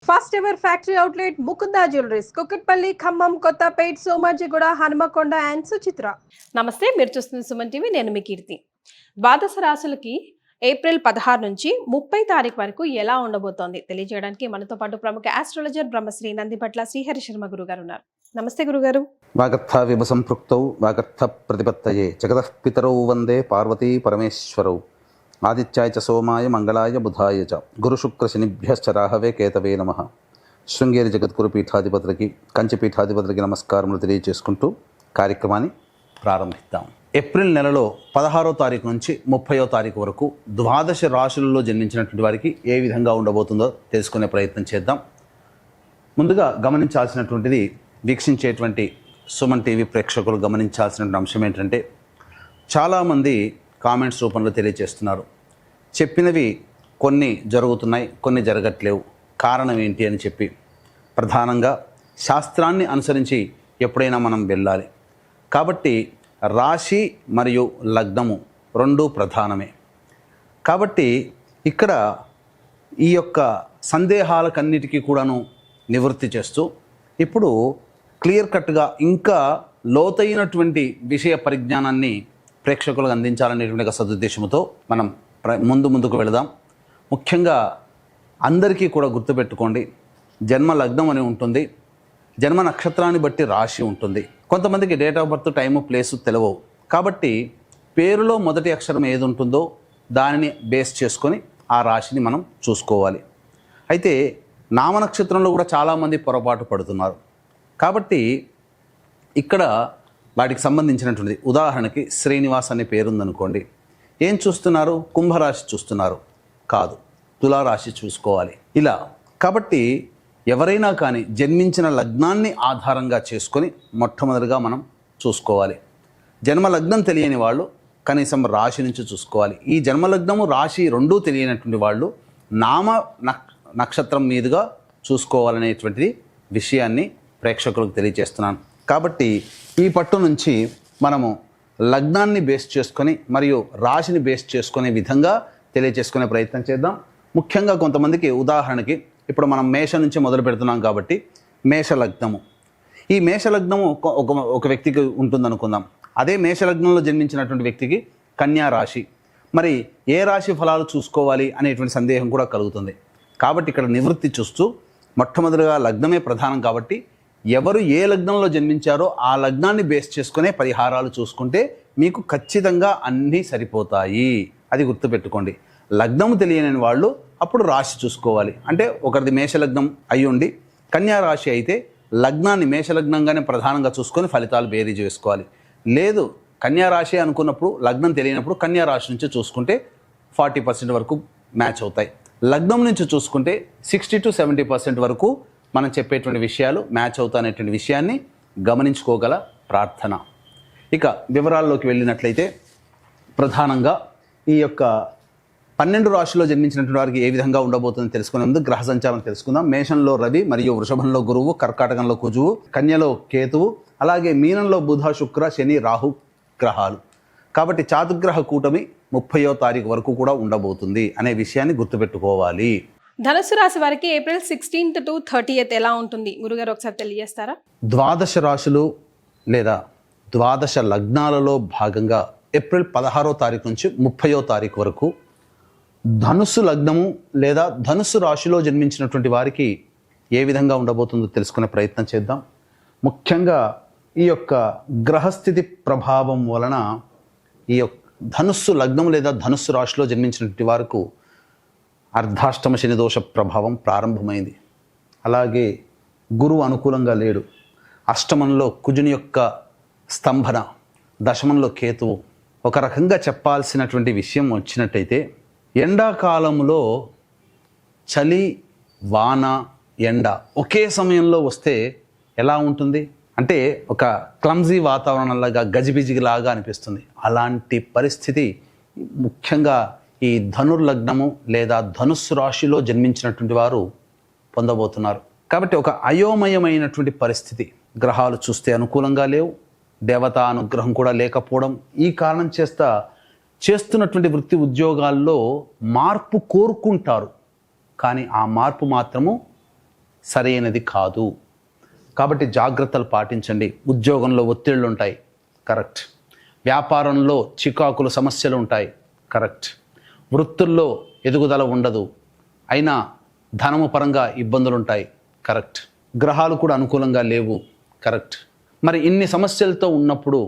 First ever factory outlet Mukunda jewelleries Kukatpally, Khammam, Kothapet, Somajiguda, Hanamkonda and Suchitra. నమస్తే, మీరు చూస్తున్న సుమన్ టీవీ. నేను మీ కీర్తి. ద్వాదశ రాశులకి ఏప్రిల్ 16 నుంచి 30 తారీఖు వరకు ఎలా ఉండబోతోంది తెలియజేయడానికి మనతో పాటు ప్రముఖ ఆస్ట్రాలజర్ బ్రహ్మశ్రీ నందిపట్ల శ్రీహరి శర్మ గురుగారు ఉన్నారు. నమస్తే గురుగారు. వాగర్థ విభసంపృక్తౌ వాగర్థ ప్రతిపత్తయే జగతః పితరౌ వందే పార్వతీ పరమేశ్వరౌ ఆదిత్యాయ చ సోమాయ మంగళాయ బుధాయ చ గురుశుక్ర శనిభ్యశ్చ రాహవే కేతవే నమః. శృంగేరి జగద్గురు పీఠాధిపతులకి, కంచి పీఠాధిపతులకి నమస్కారములు తెలియజేసుకుంటూ కార్యక్రమాన్ని ప్రారంభిద్దాం. ఏప్రిల్ నెలలో 16వ తారీఖు నుంచి 30వ తారీఖు వరకు ద్వాదశ రాశులలో జన్మించినటువంటి వారికి ఏ విధంగా ఉండబోతుందో తెలుసుకునే ప్రయత్నం చేద్దాం. ముందుగా గమనించాల్సినటువంటిది, వీక్షించేటువంటి సుమన్ టీవీ ప్రేక్షకులు గమనించాల్సినటువంటి అంశం ఏంటంటే, చాలామంది కామెంట్స్ రూపంలో తెలియజేస్తున్నారు, చెప్పినవి కొన్ని జరుగుతున్నాయి, కొన్ని జరగట్లేవు, కారణం ఏంటి అని చెప్పి. ప్రధానంగా శాస్త్రాన్ని అనుసరించి ఎప్పుడైనా మనం వెళ్ళాలి కాబట్టి రాశి మరియు లగ్నము రెండూ ప్రధానమే. కాబట్టి ఇక్కడ ఈ యొక్క సందేహాలకన్నిటికీ కూడాను నివృత్తి చేస్తూ ఇప్పుడు క్లియర్ కట్గా ఇంకా లోతైనటువంటి విషయ పరిజ్ఞానాన్ని ప్రేక్షకులకు అందించాలనేటువంటి సదుద్దేశంతో మనం ముందుకు వెళదాం. ముఖ్యంగా అందరికీ కూడా గుర్తుపెట్టుకోండి, జన్మ లగ్నం అని ఉంటుంది, జన్మ నక్షత్రాన్ని బట్టి రాశి ఉంటుంది. కొంతమందికి date of birth, time, place తెలియవు. కాబట్టి పేరులో మొదటి అక్షరం ఏది ఉంటుందో దానిని బేస్ చేసుకొని ఆ రాశిని మనం చూసుకోవాలి. అయితే నామనక్షత్రంలో కూడా చాలామంది పొరపాటు పడుతున్నారు. కాబట్టి ఇక్కడ వాటికి సంబంధించినటువంటిది, ఉదాహరణకి శ్రీనివాస్ అనే పేరుందనుకోండి, ఏం చూస్తున్నారు? కుంభరాశి చూస్తున్నారు, కాదు, తులారాశి చూసుకోవాలి. ఇలా కాబట్టి ఎవరైనా కానీ జన్మించిన లగ్నాన్ని ఆధారంగా చేసుకొని మొట్టమొదటిగా మనం చూసుకోవాలి. జన్మ లగ్నం తెలియని వాళ్ళు కనీసం రాశి నుంచి చూసుకోవాలి. ఈ జన్మలగ్నము రాశి రెండూ తెలియనటువంటి వాళ్ళు నామ నక్షత్రం మీదుగా చూసుకోవాలనేటువంటిది విషయాన్ని ప్రేక్షకులకు తెలియజేస్తున్నాను. కాబట్టి ఈ పట్టు నుంచి మనము లగ్నాన్ని బేస్ చేసుకొని మరియు రాశిని బేస్ చేసుకునే విధంగా తెలియజేసుకునే ప్రయత్నం చేద్దాం. ముఖ్యంగా కొంతమందికి, ఉదాహరణకి ఇప్పుడు మనం మేష నుంచి మొదలు పెడుతున్నాం కాబట్టి మేషలగ్నము, ఈ మేషలగ్నము ఒక వ్యక్తికి ఉంటుందనుకుందాం. అదే మేషలగ్నంలో జన్మించినటువంటి వ్యక్తికి కన్యా రాశి. మరి ఏ రాశి ఫలాలు చూసుకోవాలి అనేటువంటి సందేహం కూడా కలుగుతుంది. కాబట్టి ఇక్కడ నివృత్తి చూస్తూ మొట్టమొదటిగా లగ్నమే ప్రధానం కాబట్టి ఎవరు ఏ లగ్నంలో జన్మించారో ఆ లగ్నాన్ని బేస్ చేసుకునే పరిహారాలు చూసుకుంటే మీకు ఖచ్చితంగా అన్నీ సరిపోతాయి. అది గుర్తుపెట్టుకోండి. లగ్నము తెలియని వాళ్ళు అప్పుడు రాశి చూసుకోవాలి. అంటే ఒకరిది మేషలగ్నం అయ్యుండి కన్యా రాశి అయితే లగ్నాన్ని మేషలగ్నంగానే ప్రధానంగా చూసుకొని ఫలితాలు బేరీజ్ వేసుకోవాలి. లేదు, కన్యా రాశి అనుకున్నప్పుడు లగ్నం తెలియనప్పుడు కన్యా రాశి నుంచి చూసుకుంటే 40% వరకు మ్యాచ్ అవుతాయి. లగ్నం నుంచి చూసుకుంటే 60 to 70% వరకు మనం చెప్పేటువంటి విషయాలు మ్యాచ్ అవుతాయనేటువంటి విషయాన్ని గమనించుకోగల ప్రార్థన. ఇక వివరాల్లోకి వెళ్ళినట్లయితే, ప్రధానంగా ఈ యొక్క 12 రాశిలో జన్మించినటువంటి వారికి ఏ విధంగా ఉండబోతుందో తెలుసుకునే ముందు గ్రహ సంచారం తెలుసుకుందాం. మేషంలో రవి మరియు వృషభంలో గురువు, కర్కాటకంలో కుజువు, కన్యలో కేతువు, అలాగే మీనంలో బుధ, శుక్ర, శని, రాహు గ్రహాలు. కాబట్టి చాతుర్గ్రహ కూటమి 30వ తారీఖు వరకు కూడా ఉండబోతుంది అనే విషయాన్ని గుర్తుపెట్టుకోవాలి. ధనుసు రాశి వారికి ఏప్రిల్ 16th to 30th ఎలా ఉంటుంది గురుగారు, ఒకసారి తెలియజేస్తారా? ద్వాదశ రాశులు లేదా ద్వాదశ లగ్నాలలో భాగంగా ఏప్రిల్ 16వ తారీఖు నుంచి 30వ తారీఖు వరకు ధనుస్సు లగ్నము లేదా ధనుస్సు రాశిలో జన్మించినటువంటి వారికి ఏ విధంగా ఉండబోతుందో తెలుసుకునే ప్రయత్నం చేద్దాం. ముఖ్యంగా ఈ యొక్క గ్రహస్థితి ప్రభావం వలన ఈ యొక్క ధనుస్సు లగ్నం లేదా ధనుస్సు రాశిలో జన్మించినటువంటి వారికి అర్ధాష్టమ శని దోష ప్రభావం ప్రారంభమైంది. అలాగే గురువు అనుకూలంగా లేడు. అష్టమంలో కుజుని యొక్క స్తంభన, దశమంలో కేతువు. ఒక రకంగా చెప్పాల్సినటువంటి విషయం వచ్చినట్టయితే, ఎండాకాలంలో చలి, వాన, ఎండ ఒకే సమయంలో వస్తే ఎలా ఉంటుంది అంటే ఒక క్లమ్జీ వాతావరణంలాగా, గజిబిజిలాగా అనిపిస్తుంది. అలాంటి పరిస్థితి ముఖ్యంగా ఈ ధనుర్లగ్నము లేదా ధనుస్సు రాశిలో జన్మించినటువంటి వారు పొందబోతున్నారు. కాబట్టి ఒక అయోమయమైనటువంటి పరిస్థితి. గ్రహాలు చూస్తే అనుకూలంగా లేవు, దేవతా అనుగ్రహం కూడా లేకపోవడం. ఈ కారణం చేస్తున్నటువంటి వృత్తి ఉద్యోగాల్లో మార్పు కోరుకుంటారు, కానీ ఆ మార్పు మాత్రము సరైనది కాదు. కాబట్టి జాగ్రత్తలు పాటించండి. ఉద్యోగంలో ఒత్తిళ్ళు ఉంటాయి, కరెక్ట్. వ్యాపారంలో చికాకులు సమస్యలు ఉంటాయి, కరెక్ట్. వృత్తుల్లో ఎదుగుదల ఉండదు, అయినా ధనము పరంగా ఇబ్బందులు ఉంటాయి, కరెక్ట్. గ్రహాలు కూడా అనుకూలంగా లేవు, కరెక్ట్. మరి ఇన్ని సమస్యలతో ఉన్నప్పుడు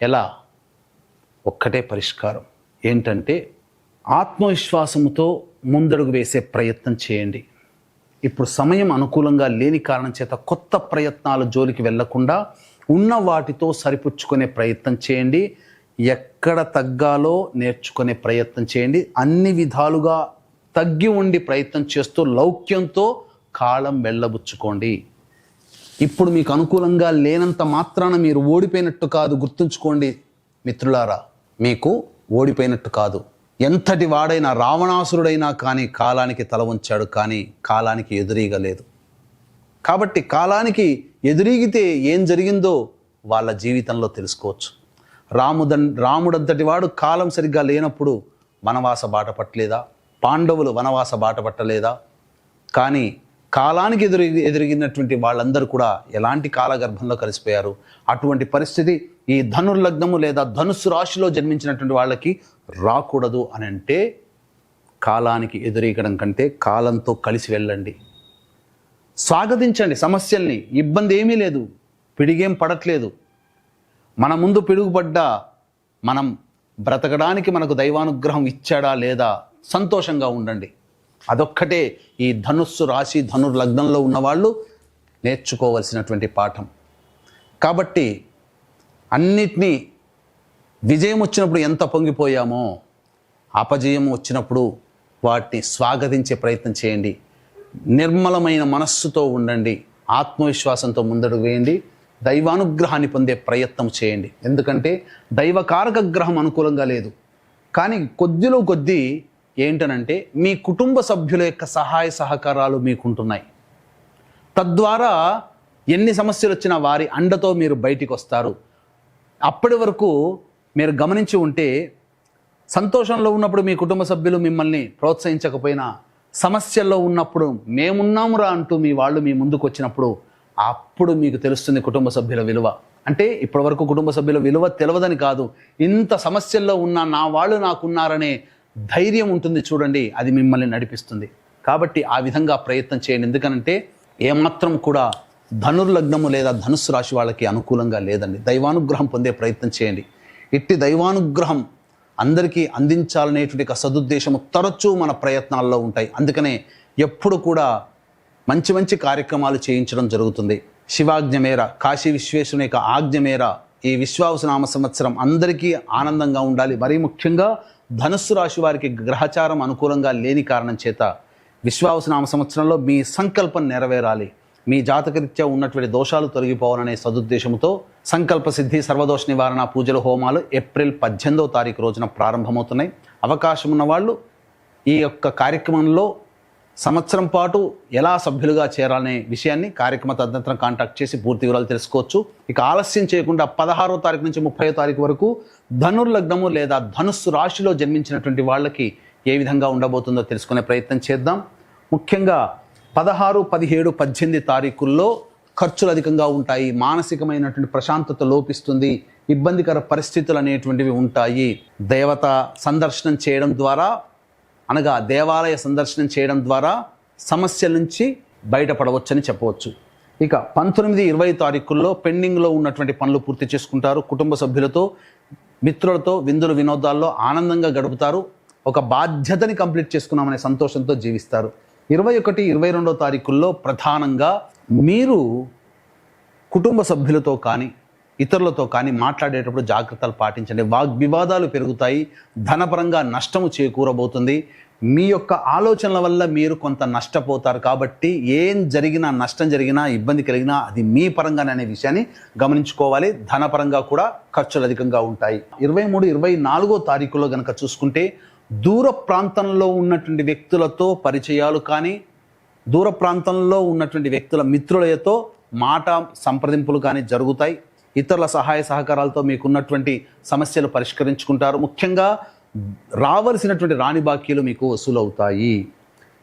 ఎలా? ఒక్కటే పరిష్కారం ఏంటంటే ఆత్మవిశ్వాసముతో ముందడుగు వేసే ప్రయత్నం చేయండి. ఇప్పుడు సమయం అనుకూలంగా లేని కారణం చేత కొత్త ప్రయత్నాల జోలికి వెళ్లకుండా ఉన్న వాటితో సరిపుచ్చుకునే ప్రయత్నం చేయండి. ఎక్కడ తగ్గాలో నేర్చుకునే ప్రయత్నం చేయండి. అన్ని విధాలుగా తగ్గి ఉండి ప్రయత్నం చేస్తూ లౌక్యంతో కాలం వెళ్ళబుచ్చుకోండి. ఇప్పుడు మీకు అనుకూలంగా లేనంత మాత్రాన మీరు ఓడిపోయినట్టు కాదు. గుర్తుంచుకోండి మిత్రులారా, మీకు ఓడిపోయినట్టు కాదు. ఎంతటి వాడైనా రావణాసురుడైనా కానీ కాలానికి తల ఉంచాడు, కానీ కాలానికి ఎదురీగలేదు. కాబట్టి కాలానికి ఎదురీగితే ఏం జరిగిందో వాళ్ళ జీవితంలో తెలుసుకోవచ్చు. రాముడంతటి వాడు కాలం సరిగ్గా లేనప్పుడు వనవాస బాట పట్టలేదా? పాండవులు వనవాస బాట పట్టలేదా? కానీ కాలానికి ఎదురిగినటువంటి వాళ్ళందరూ కూడా ఎలాంటి కాలగర్భంలో కలిసిపోయారు. అటువంటి పరిస్థితి ఈ ధనుర్లగ్నము లేదా ధనుస్సు రాశిలో జన్మించినటువంటి వాళ్ళకి రాకూడదు అని అంటే కాలానికి ఎదురీగడం కంటే కాలంతో కలిసి వెళ్ళండి. స్వాగతించండి సమస్యల్ని. ఇబ్బంది ఏమీ లేదు, పిడిగేం పడట్లేదు. మన ముందు పిడుగుపడ్డా మనం బ్రతకడానికి మనకు దైవానుగ్రహం ఇచ్చాడా లేదా సంతోషంగా ఉండండి. అదొక్కటే ఈ ధనుస్సు రాశి ధనుర్లగ్నంలో ఉన్నవాళ్ళు నేర్చుకోవలసినటువంటి పాఠం. కాబట్టి అన్నిటినీ విజయం వచ్చినప్పుడు ఎంత పొంగిపోయామో అపజయం వచ్చినప్పుడు వాటిని స్వాగతించే ప్రయత్నం చేయండి. నిర్మలమైన మనస్సుతో ఉండండి. ఆత్మవిశ్వాసంతో ముందడుగు వేయండి. దైవానుగ్రహాన్ని పొందే ప్రయత్నం చేయండి. ఎందుకంటే దైవకారక గ్రహం అనుకూలంగా లేదు. కానీ కొద్దిలో కొద్దీ ఏంటనంటే మీ కుటుంబ సభ్యుల యొక్క సహాయ సహకారాలు మీకుంటున్నాయి. తద్వారా ఎన్ని సమస్యలు వచ్చినా వారి అండతో మీరు బయటికి వస్తారు. అప్పటి వరకు మీరు గమనించి ఉంటే సంతోషంలో ఉన్నప్పుడు మీ కుటుంబ సభ్యులు మిమ్మల్ని ప్రోత్సహించకపోయినా సమస్యల్లో ఉన్నప్పుడు మేమున్నామురా అంటూ మీ వాళ్ళు మీ ముందుకు వచ్చినప్పుడు అప్పుడు మీకు తెలుస్తుంది కుటుంబ సభ్యుల విలువ. అంటే ఇప్పటి వరకు కుటుంబ సభ్యుల విలువ తెలియదని కాదు, ఇంత సమస్యల్లో ఉన్న నా వాళ్ళు నాకున్నారనే ధైర్యం ఉంటుంది చూడండి, అది మిమ్మల్ని నడిపిస్తుంది. కాబట్టి ఆ విధంగా ప్రయత్నం చేయండి. ఎందుకనంటే ఏమాత్రం కూడా ధనుర్లగ్నము లేదా ధనుస్సు రాశి వాళ్ళకి అనుకూలంగా లేదండి. దైవానుగ్రహం పొందే ప్రయత్నం చేయండి. ఇట్టి దైవానుగ్రహం అందరికీ అందించాలనేటువంటి ఒక సదుద్దేశము తరచూ మన ప్రయత్నాల్లో ఉంటాయి. అందుకనే ఎప్పుడు కూడా మంచి మంచి కార్యక్రమాలు చేయించడం జరుగుతుంది. శివాజ్ఞ మేర, కాశీ విశ్వేశ్వరుని యొక్క ఆజ్ఞ మేర ఈ విశ్వావసునామ సంవత్సరం అందరికీ ఆనందంగా ఉండాలి. మరీ ముఖ్యంగా ధనుస్సు రాశి వారికి గ్రహచారం అనుకూలంగా లేని కారణం చేత విశ్వావసునామ సంవత్సరంలో మీ సంకల్పం నెరవేరాలి. మీ జాతకరీత్యా ఉన్నటువంటి దోషాలు తొలగిపోవాలనే సదుద్దేశంతో సంకల్ప సిద్ధి సర్వదోష నివారణ పూజల హోమాలు ఏప్రిల్ 18వ తారీఖు రోజున ప్రారంభమవుతున్నాయి. అవకాశం ఉన్న వాళ్ళు ఈ యొక్క కార్యక్రమంలో సంవత్సరం పాటు ఎలా సభ్యులుగా చేరాలనే విషయాన్ని కార్యక్రమ తదనంతరం కాంటాక్ట్ చేసి పూర్తి వివరాలు తెలుసుకోవచ్చు. ఇక ఆలస్యం చేయకుండా 16వ తారీఖు నుంచి 30వ తారీఖు వరకు ధనుర్లగ్నము లేదా ధనుస్సు రాశిలో జన్మించినటువంటి వాళ్ళకి ఏ విధంగా ఉండబోతుందో తెలుసుకునే ప్రయత్నం చేద్దాం. ముఖ్యంగా 16, 17, 18 తారీఖుల్లో ఖర్చులు అధికంగా ఉంటాయి. మానసికమైనటువంటి ప్రశాంతత లోపిస్తుంది. ఇబ్బందికర పరిస్థితులు అనేటువంటివి ఉంటాయి. దేవత సందర్శనం చేయడం ద్వారా అనగా దేవాలయ సందర్శనం చేయడం ద్వారా సమస్యల నుంచి బయటపడవచ్చని చెప్పవచ్చు. ఇక 19, 20 తారీఖుల్లో పెండింగ్లో ఉన్నటువంటి పనులు పూర్తి చేసుకుంటారు. కుటుంబ సభ్యులతో మిత్రులతో విందులు వినోదాల్లో ఆనందంగా గడుపుతారు. ఒక బాధ్యతని కంప్లీట్ చేసుకున్నామనే సంతోషంతో జీవిస్తారు. 21, 22 తారీఖుల్లో ప్రధానంగా మీరు కుటుంబ సభ్యులతో కానీ ఇతరులతో కానీ మాట్లాడేటప్పుడు జాగ్రత్తలు పాటించండి. వాగ్వివాదాలు పెరుగుతాయి. ధనపరంగా నష్టము చేకూరబోతుంది. మీ యొక్క ఆలోచనల వల్ల మీరు కొంత నష్టపోతారు. కాబట్టి ఏం జరిగినా, నష్టం జరిగినా, ఇబ్బంది కలిగినా అది మీ పరంగానే అనే విషయాన్ని గమనించుకోవాలి. ధనపరంగా కూడా ఖర్చులు అధికంగా ఉంటాయి. 23, 24 తారీఖులో కనుక చూసుకుంటే దూర ప్రాంతంలో ఉన్నటువంటి వ్యక్తులతో పరిచయాలు కానీ, దూర ప్రాంతంలో ఉన్నటువంటి వ్యక్తుల మిత్రులతో మాట సంప్రదింపులు కానీ జరుగుతాయి. ఇతరుల సహాయ సహకారాలతో మీకున్నటువంటి సమస్యలు పరిష్కరించుకుంటారు. ముఖ్యంగా రావలసినటువంటి రాణి బాకీలు మీకు వసూలు అవుతాయి.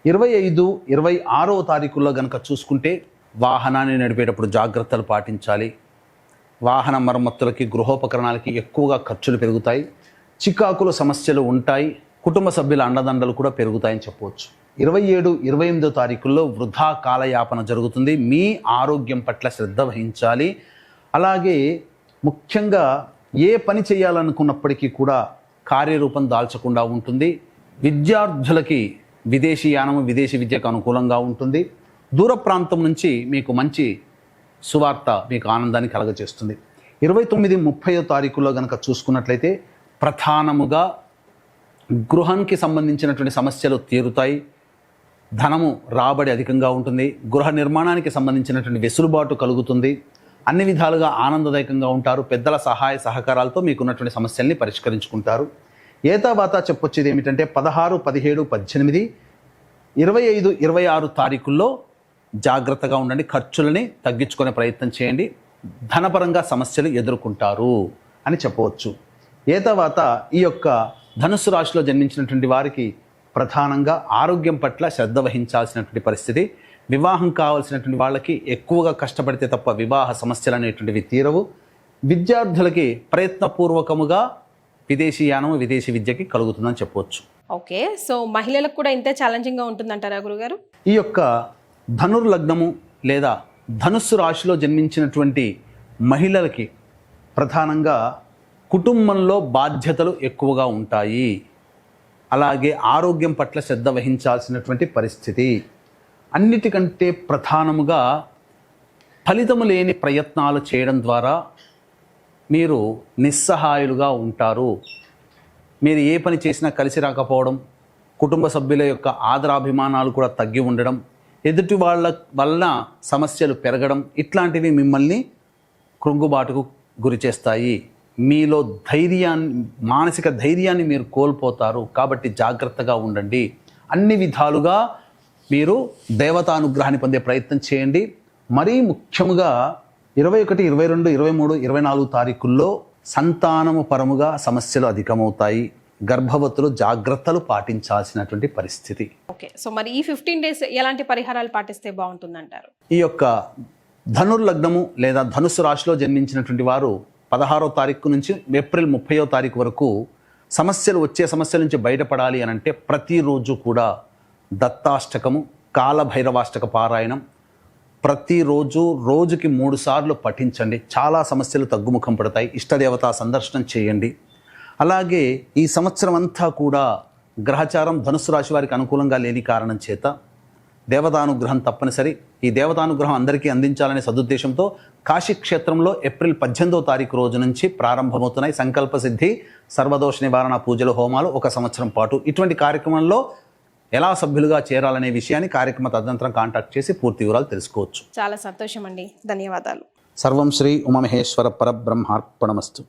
25, 26వ తారీఖుల్లో కనుక చూసుకుంటే వాహనాన్ని నడిపేటప్పుడు జాగ్రత్తలు పాటించాలి. వాహన మరమ్మతులకి, గృహోపకరణాలకి ఎక్కువగా ఖర్చులు పెరుగుతాయి. చికాకుల సమస్యలు ఉంటాయి. కుటుంబ సభ్యుల అండదండలు కూడా పెరుగుతాయని చెప్పవచ్చు. 27, 28వ తారీఖుల్లో వృధా కాలయాపన జరుగుతుంది. మీ ఆరోగ్యం పట్ల శ్రద్ధ వహించాలి. అలాగే ముఖ్యంగా ఏ పని చేయాలనుకున్నప్పటికీ కూడా కార్యరూపం దాల్చకుండా ఉంటుంది. విద్యార్థులకి విదేశీయానము, విదేశీ విద్యకు అనుకూలంగా ఉంటుంది. దూర ప్రాంతం నుంచి మీకు మంచి సువార్త మీకు ఆనందాన్ని కలగజేస్తుంది. 29, 30వ తారీఖుల్లో కనుక చూసుకున్నట్లయితే ప్రధానముగా గృహానికి సంబంధించినటువంటి సమస్యలు తీరుతాయి. ధనము రాబడి అధికంగా ఉంటుంది. గృహ నిర్మాణానికి సంబంధించినటువంటి వెసులుబాటు కలుగుతుంది. అన్ని విధాలుగా ఆనందదాయకంగా ఉంటారు. పెద్దల సహాయ సహకారాలతో మీకున్నటువంటి సమస్యల్ని పరిష్కరించుకుంటారు. ఏతావాత చెప్పొచ్చేది ఏమిటంటే 16, 17, 18, 25, 26 తారీఖుల్లో జాగ్రత్తగా ఉండండి. ఖర్చులని తగ్గించుకునే ప్రయత్నం చేయండి. ధనపరంగా సమస్యలు ఎదుర్కొంటారు అని చెప్పవచ్చు. ఏతావాత ఈ యొక్క ధనుస్సు రాశిలో జన్మించినటువంటి వారికి ప్రధానంగా ఆరోగ్యం పట్ల శ్రద్ధ వహించాల్సినటువంటి పరిస్థితి. వివాహం కావాల్సినటువంటి వాళ్ళకి ఎక్కువగా కష్టపడితే తప్ప వివాహ సమస్యలు అనేటువంటివి తీరవు. విద్యార్థులకి ప్రయత్నపూర్వకముగా విదేశీయానము, విదేశీ విద్యకి కలుగుతుందని చెప్పవచ్చు. ఓకే, సో మహిళలకు కూడా ఇంతే ఛాలెంజింగ్గా ఉంటుందంటారా గురుగారు? ఈ యొక్క ధనుర్లగ్నము లేదా ధనుస్సు రాశిలో జన్మించినటువంటి మహిళలకి ప్రధానంగా కుటుంబంలో బాధ్యతలు ఎక్కువగా ఉంటాయి. అలాగే ఆరోగ్యం పట్ల శ్రద్ధ వహించాల్సినటువంటి పరిస్థితి. అన్నిటికంటే ప్రధానముగా ఫలితము లేని ప్రయత్నాలు చేయడం ద్వారా మీరు నిస్సహాయులుగా ఉంటారు. మీరు ఏ పని చేసినా కలిసి రాకపోవడం, కుటుంబ సభ్యుల యొక్క ఆదరాభిమానాలు కూడా తగ్గి ఉండడం, ఎదుటి వాళ్ళ వలన సమస్యలు పెరగడం, ఇట్లాంటివి మిమ్మల్ని కృంగుబాటుకు గురి చేస్తాయి. మీలో మానసిక ధైర్యాన్ని మీరు కోల్పోతారు. కాబట్టి జాగ్రత్తగా ఉండండి. అన్ని విధాలుగా మీరు దేవతానుగ్రహాన్ని పొందే ప్రయత్నం చేయండి. మరీ ముఖ్యముగా 21, 22, 23, 24 తారీఖుల్లో సంతానము పరముగా సమస్యలు అధికమవుతాయి. గర్భవతులు జాగ్రత్తలు పాటించాల్సినటువంటి పరిస్థితి. ఓకే, సో మరి ఈ 15 days ఎలాంటి పరిహారాలు పాటిస్తే బాగుంటుందంటారు? ఈ యొక్క ధనుర్లగ్నము లేదా ధనుస్సు రాశిలో జన్మించినటువంటి వారు 16వ తారీఖు నుంచి ఏప్రిల్ 30వ తారీఖు వరకు వచ్చే సమస్యల నుంచి బయటపడాలి అని అంటే ప్రతిరోజు కూడా దత్తాష్టకము, కాలభైరవాష్టక పారాయణం ప్రతిరోజు రోజుకి 3 సార్లు పఠించండి. చాలా సమస్యలు తగ్గుముఖం పడతాయి. ఇష్టదేవతా సందర్శనం చేయండి. అలాగే ఈ సంవత్సరం అంతా కూడా గ్రహచారం ధనుస్సు రాశి వారికి అనుకూలంగా లేని కారణం చేత దేవతానుగ్రహం తప్పనిసరి. ఈ దేవతానుగ్రహం అందరికీ అందించాలనే సదుద్దేశంతో కాశీ క్షేత్రంలో ఏప్రిల్ 18వ తారీఖు రోజు నుంచి ప్రారంభమవుతున్నాయి సంకల్ప సిద్ధి, సర్వదోష నివారణ పూజలు, హోమాలు 1 సంవత్సరం పాటు. ఇటువంటి కార్యక్రమంలో ఎలా సభ్యులుగా చేరాలనే విషయాన్ని కార్యక్రమ తదనంతరం కాంటాక్ట్ చేసి పూర్తి వివరాలు తెలుసుకోవచ్చు. చాలా సంతోషం అండి, ధన్యవాదాలు. సర్వం శ్రీ ఉమామహేశ్వర పరబ్రహ్మార్పణమస్తు.